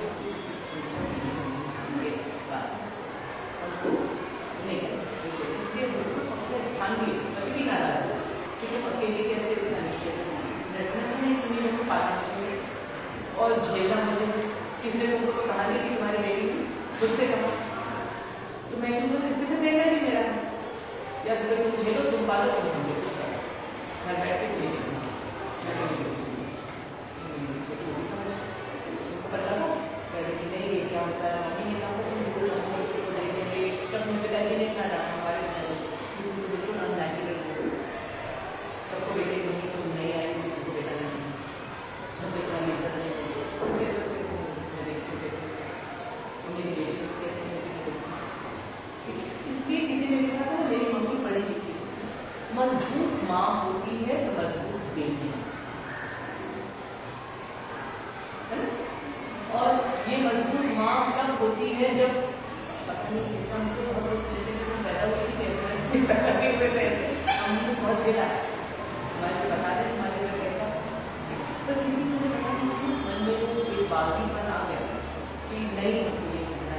S1: उसको नहीं करते, इसलिए पक्का ध्यान भी कभी भी नाराज हो, क्योंकि अकेले कैसे इतना नहीं पालना और झेलना। मुझे किसने तुमको तो कहा नहीं कि तुम्हारी बेटी थी, खुद से कहा तो मैं क्यों इसमें से निर्णय नहीं मेरा है, या फिर तुम झेलो तुम पालो तुम समझो कुछ करो, घर बैठ के पता था पहले कि नहीं ये क्या होता है, मम्मी ने कहा तुम देखेंगे, तब मेरे पिताजी ने कहा रहा हमारे बिल्कुल अननेचुरल हो, सबको बेटे चाहिए, तुम नहीं आए तुमको बेटा नहीं, सब बेटा लेकर इसलिए किसी ने लिखा था मेरी मम्मी पढ़ी लिखी, मजबूत माँ होती है तो मजबूत बेटी, और ये मजबूत माँ कब होती है जब अपनी हमको बहुत लोग पैदा हुई थी, हमने बहुत झेला हमारे बता दें हमारे घर कैसा, तो किसी को पता नहीं मन में वो एक बागी पर आ गया कि नहीं ये करना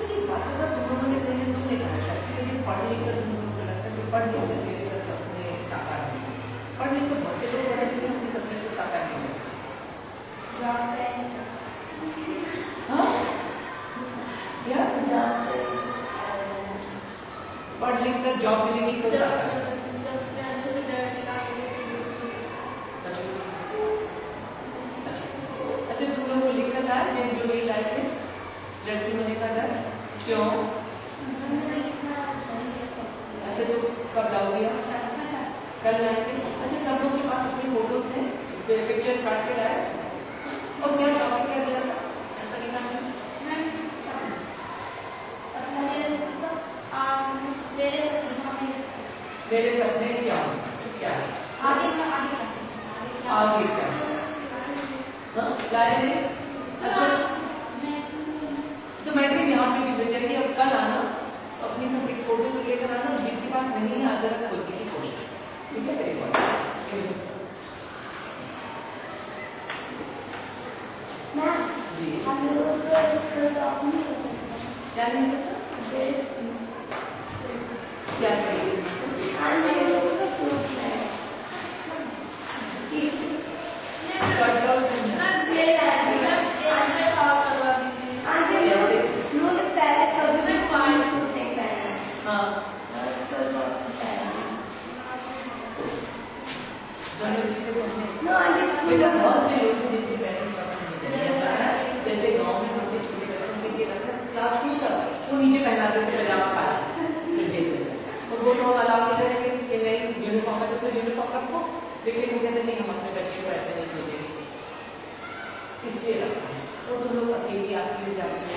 S1: नहीं बात अगर तुम लोगों ने सही तुमने कहा शायद, लेकिन पढ़ लिख कर तुमको लगता है कि पढ़ लिख कर मेरे सपने साकार नहीं, पढ़ लिख तो बहुत से लोग पढ़े लेकिन अपने सपने को साकार नहीं पढ़ लिख कर जॉब मिलेगी तो अच्छा तुम लोगों को लिखा था जो मेरी लाइफ में लड़की होने का डर क्यों? अच्छा तो कब लाओगे? कल लाएंगे। अच्छा सब लोग के पास अपनी फोटोज हैं, पिक्चर काट के लाए, और क्या टॉपिक क्या दिया था ऐसा लिखा है बताया नहीं। अच्छा तो मैं भी यहाँ पे भी भेजेंगे। अब कल आना तो अपनी सब फोटो तो लेकर आना। जिसकी बात नहीं है आज तक खोलने की कोशिश, ठीक है मेरी बात। जी
S2: हम लोग
S1: क्या नहीं पता क्या चाहिए बेटा बहुत से लोग जिनके पेरेंट्स जैसे गाँव में होते छोटे बच्चों के रखा क्लास 2 तक वो नीचे पहना देते पजामा पाया और वो तो अलाउ नहीं करेंगे कि नहीं यूनिफॉर्म है तो फिर यूनिफॉर्म रखो। लेकिन वो कहते नहीं हम अपने बच्चे को ऐसे नहीं भेजेंगे इसलिए रखा है। तो तुम लोग अकेली आती हो जाती है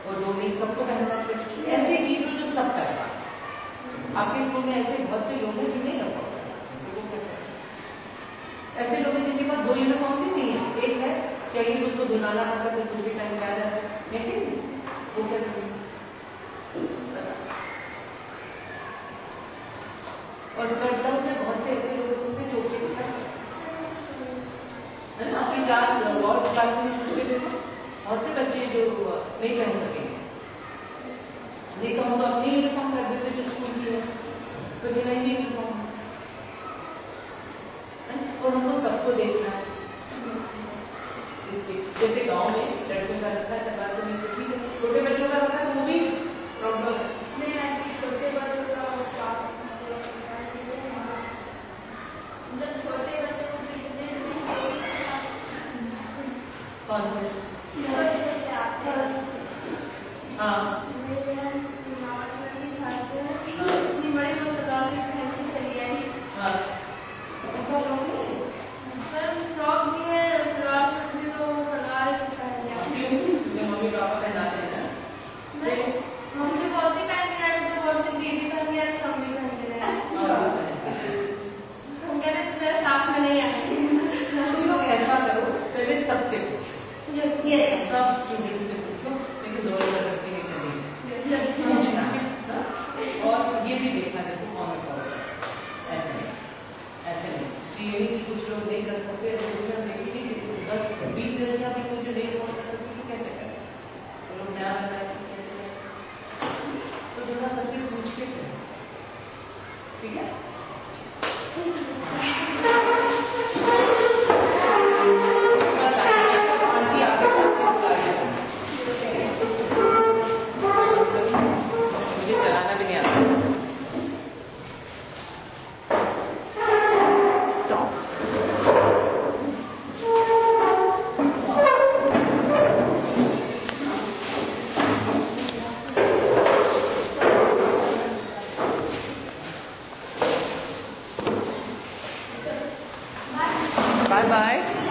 S1: और दो नहीं सबको पहनना ऐसी चीजें जो सब करता। आपके स्कूल में ऐसे बहुत से लोग हैं जो नहीं कर पाते। ऐसे लोग हैं जिनके पास 2 यूनिफॉर्म भी नहीं है। एक है चाहिए तो उसको धुलाना पड़ता है कुछ भी टाइम क्या जाता है लेकिन वो क्या और स्कर्ट ब्लाउज में बहुत से ऐसे लोग होते हैं जो है ना अपनी क्लास और क्लास में पूछ के देखो बहुत से बच्चे जो नहीं पहन सकेंगे नहीं कहूँ तो अपनी यूनिफॉर्म कर देते जो स्कूल की है तो नहीं यूनिफॉर्म और हमको सबको देखना है। जैसे गांव में लड़कों का रखा है सरकार तो नहीं ठीक है छोटे बच्चों का रखा है तो वो भी प्रॉब्लम है।
S2: छोटे बच्चों का छोटे बच्चों को
S1: कौन से हाँ
S2: बड़ी लोग चली आई
S1: हाँ
S2: फ्रॉक भी है सलवार भी तो सलवार
S1: मम्मी पापा पहनाते हैं
S2: मम्मी बहुत ही पहन के तो बहुत सी दीदी पहन के हम भी पहन के हम कहते मेरे साथ में नहीं आए।
S1: तुम लोग ऐसा करो पहले सबसे पूछो सब स्टूडेंट से पूछो लेकिन 2 जबरदस्ती नहीं करेंगे पूछना और ये भी देखना देखो कौन ऐसे नहीं ये नहीं कि कुछ लोग नहीं कर सकते दूसरा देखेंगे कि 10-20 लड़कियां भी कुछ नहीं हो सकती तो कैसे करें तो लोग ध्यान रखना कैसे करें तो थोड़ा सबसे पूछ के करें ठीक है। मुझे चलाना भी नहीं आता। Bye bye.